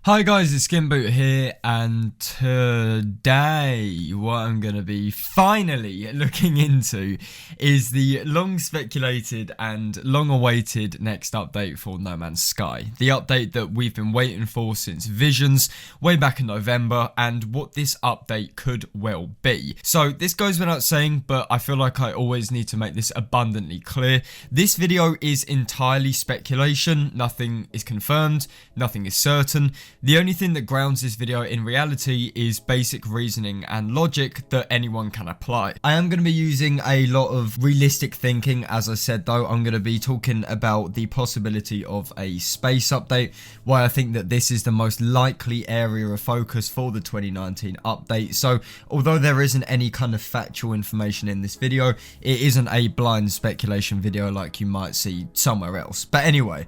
Hi guys, it's SkintBoot here, and today what I'm going to be finally looking into is the long speculated and long awaited next update for No Man's Sky. The update that we've been waiting for since Visions way back in November, and what this update could well be. So this goes without saying, but I feel like I always need to make this abundantly clear. This video is entirely speculation, nothing is confirmed, nothing is certain. The only thing that grounds this video in reality is basic reasoning and logic that anyone can apply. I am going to be using a lot of realistic thinking. As I said though, I'm going to be talking about the possibility of a space update, why I think that this is the most likely area of focus for the 2019 update. So although there isn't any kind of factual information in this video, it isn't a blind speculation video like you might see somewhere else. But anyway,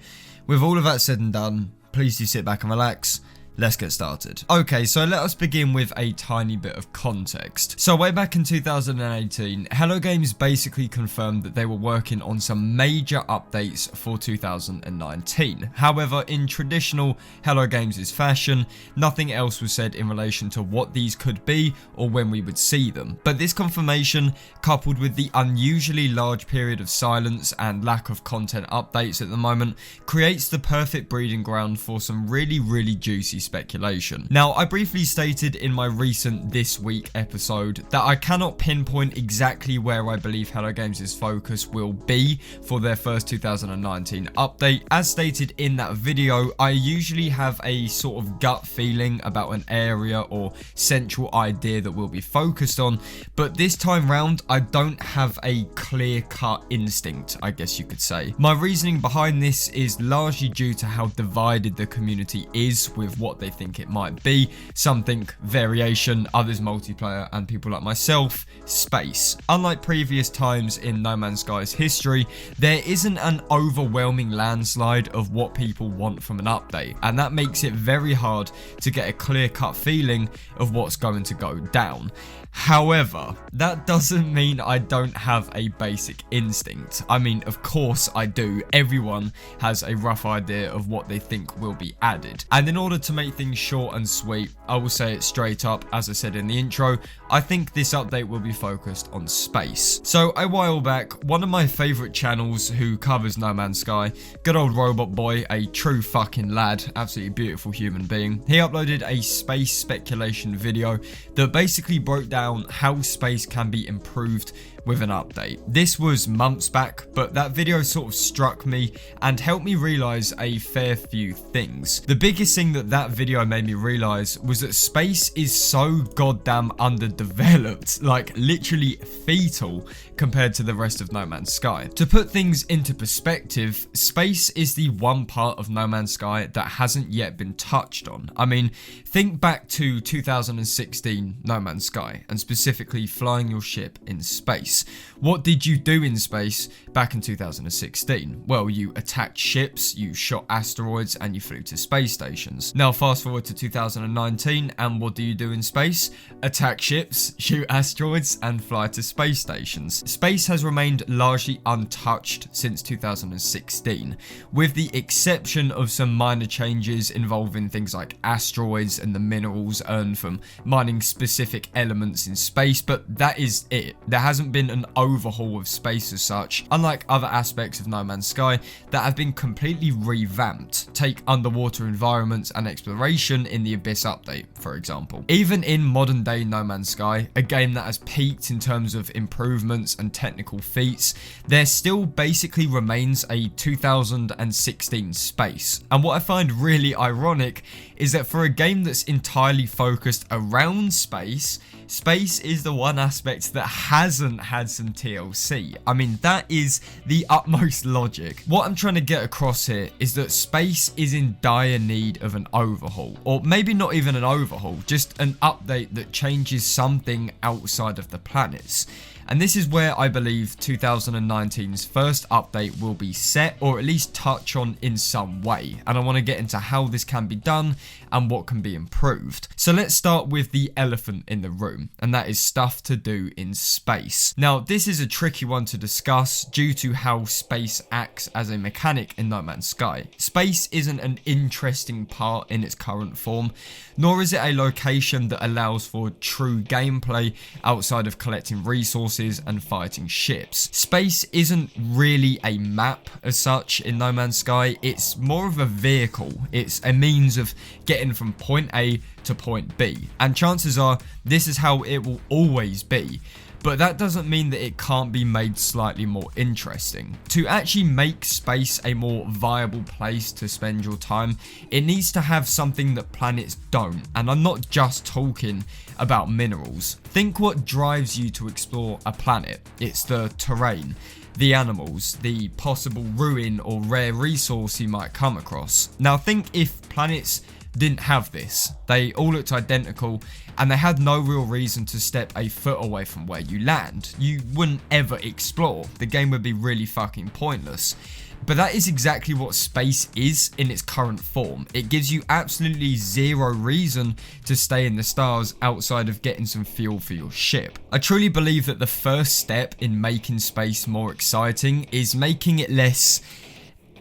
with all of that said and done, please do sit back and relax. Let's get started. Okay, so let us begin with a tiny bit of context. So way back in 2018, Hello Games basically confirmed that they were working on some major updates for 2019. However, in traditional Hello Games' fashion, nothing else was said in relation to what these could be or when we would see them. But this confirmation, coupled with the unusually large period of silence and lack of content updates at the moment, creates the perfect breeding ground for some really juicy speculation. Now, I briefly stated in my recent This Week episode that I cannot pinpoint exactly where I believe Hello Games' focus will be for their first 2019 update. As stated in that video, I usually have a sort of gut feeling about an area or central idea that we'll be focused on, but this time round I don't have a clear-cut instinct, I guess you could say. My reasoning behind this is largely due to how divided the community is with what they think it might be. Some think variation, others multiplayer, and people like myself, space. Unlike previous times in No Man's Sky's history, there isn't an overwhelming landslide of what people want from an update, and that makes it very hard to get a clear-cut feeling of what's going to go down. However, that doesn't mean I don't have a basic instinct. I mean, of course I do. Everyone has a rough idea of what they think will be added. And in order to make things short and sweet, I will say it straight up, as I said in the intro, I think this update will be focused on space. So a while back, one of my favourite channels who covers No Man's Sky, good old Robot Boy, a true fucking lad, absolutely beautiful human being, he uploaded a space speculation video that basically broke down how space can be improved with an update. This was months back, but that video sort of struck me and helped me realize a fair few things. The biggest thing that that video made me realize was that space is so goddamn underdeveloped, like literally fetal compared to the rest of No Man's Sky. To put things into perspective, space is the one part of No Man's Sky that hasn't yet been touched on. I mean, think back to 2016 No Man's Sky, and specifically flying your ship in space. What did you do in space back in 2016? Well, you attacked ships, you shot asteroids, and you flew to space stations. Now fast forward to 2019, and what do you do in space? Attack ships, shoot asteroids, and fly to space stations. Space has remained largely untouched since 2016, with the exception of some minor changes involving things like asteroids and the minerals earned from mining specific elements in space, but that is it. There hasn't been an overhaul of space as such, unlike other aspects of No Man's Sky that have been completely revamped. Take underwater environments and exploration in the Abyss update, for example. Even in modern day No Man's Sky, a game that has peaked in terms of improvements and technical feats, there still basically remains a 2016 space. And what I find really ironic is that for a game that's entirely focused around space, space is the one aspect that hasn't had some TLC. I mean, that is the utmost logic. What I'm trying to get across here is that space is in dire need of an overhaul, or maybe not even an overhaul, just an update that changes something outside of the planets. And this is where I believe 2019's first update will be set, or at least touch on in some way. And I want to get into how this can be done and what can be improved. So let's start with the elephant in the room, and that is stuff to do in space. Now, this is a tricky one to discuss due to how space acts as a mechanic in No Man's Sky. Space isn't an interesting part in its current form, nor is it a location that allows for true gameplay outside of collecting resources and fighting ships. Space isn't really a map as such in No Man's Sky, it's more of a vehicle. It's a means of getting from point A to point B, and chances are this is how it will always be. But that doesn't mean that it can't be made slightly more interesting. To actually make space a more viable place to spend your time, it needs to have something that planets don't. And I'm not just talking about minerals. Think what drives you to explore a planet. It's the terrain, the animals, the possible ruin or rare resource you might come across. Now think if planets didn't have this. They all looked identical and they had no real reason to step a foot away from where you land. You wouldn't ever explore. The game would be really fucking pointless. But that is exactly what space is in its current form. It gives you absolutely zero reason to stay in the stars outside of getting some fuel for your ship. I truly believe that the first step in making space more exciting is making it less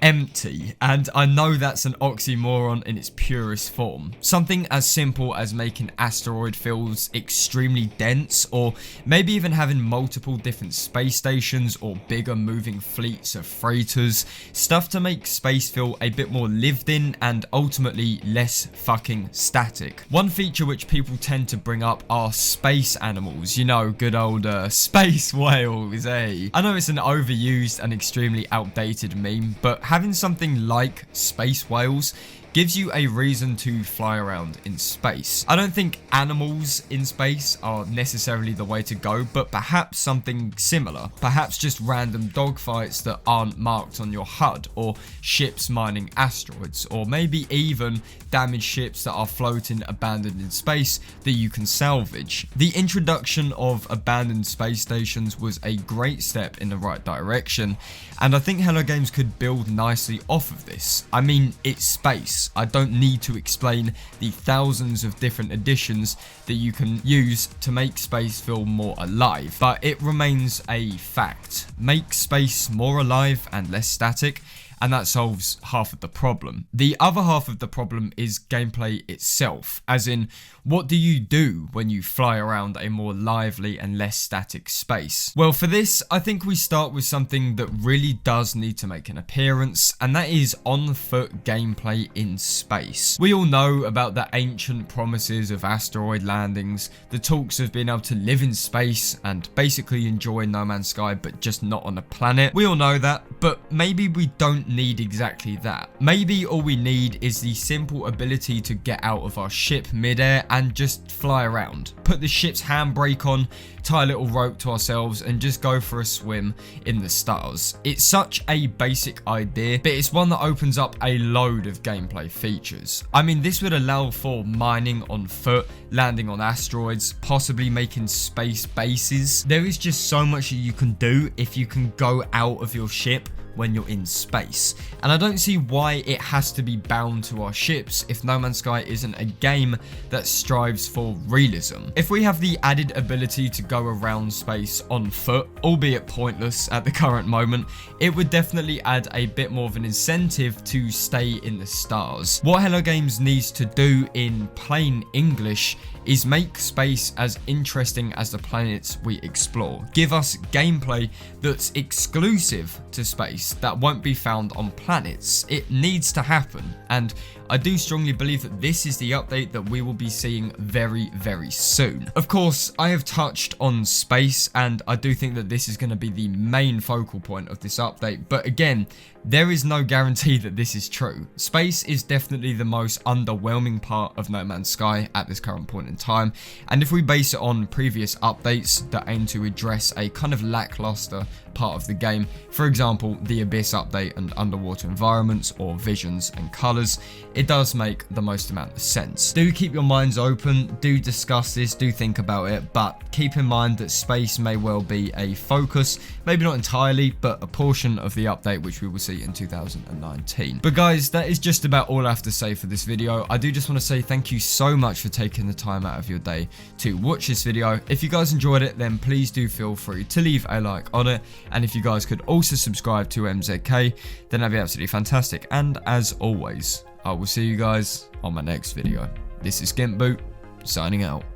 empty, and I know that's an oxymoron in its purest form. Something as simple as making asteroid fields extremely dense, or maybe even having multiple different space stations or bigger moving fleets of freighters, stuff to make space feel a bit more lived in and ultimately less fucking static. One feature which people tend to bring up are space animals, you know, good old space whales, eh? I know it's an overused and extremely outdated meme, but having something like space whales gives you a reason to fly around in space. I don't think animals in space are necessarily the way to go, but perhaps something similar. Perhaps just random dogfights that aren't marked on your HUD, or ships mining asteroids, or maybe even damaged ships that are floating abandoned in space that you can salvage. The introduction of abandoned space stations was a great step in the right direction, and I think Hello Games could build nicely off of this. I mean, it's space. I don't need to explain the thousands of different additions that you can use to make space feel more alive, but it remains a fact. Make space more alive and less static, and that solves half of the problem. The other half of the problem is gameplay itself, as in, what do you do when you fly around a more lively and less static space? Well, for this, I think we start with something that really does need to make an appearance, and that is on-foot gameplay in space. We all know about the ancient promises of asteroid landings, the talks of being able to live in space and basically enjoy No Man's Sky but just not on a planet. We all know that, but maybe we don't need exactly that. Maybe all we need is the simple ability to get out of our ship mid-air and just fly around. Put the ship's handbrake on, tie a little rope to ourselves and just go for a swim in the stars. It's such a basic idea, but it's one that opens up a load of gameplay features. I mean, this would allow for mining on foot, landing on asteroids, possibly making space bases. There is just so much that you can do if you can go out of your ship when you're in space, and I don't see why it has to be bound to our ships if No Man's Sky isn't a game that strives for realism. If we have the added ability to go around space on foot, albeit pointless at the current moment, it would definitely add a bit more of an incentive to stay in the stars. What Hello Games needs to do in plain English is make space as interesting as the planets we explore. Give us gameplay that's exclusive to space, that won't be found on planets. It needs to happen, and I do strongly believe that this is the update that we will be seeing very, very soon. Of course, I have touched on space, and I do think that this is going to be the main focal point of this update, but again, there is no guarantee that this is true. Space is definitely the most underwhelming part of No Man's Sky at this current point in time, and if we base it on previous updates that aim to address a kind of lackluster part of the game, for example the Abyss update and underwater environments or visions and colours, it does make the most amount of sense. Do keep your minds open, do discuss this, do think about it, but keep in mind that space may well be a focus, maybe not entirely, but a portion of the update which we will see in 2019. But guys, that is just about all I have to say for this video. I do just want to say thank you so much for taking the time out of your day to watch this video. If you guys enjoyed it, then please do feel free to leave a like on it, and if you guys could also subscribe to MZK, then that'd be absolutely fantastic. And as always, I will see you guys on my next video. This is SkintBoot, signing out.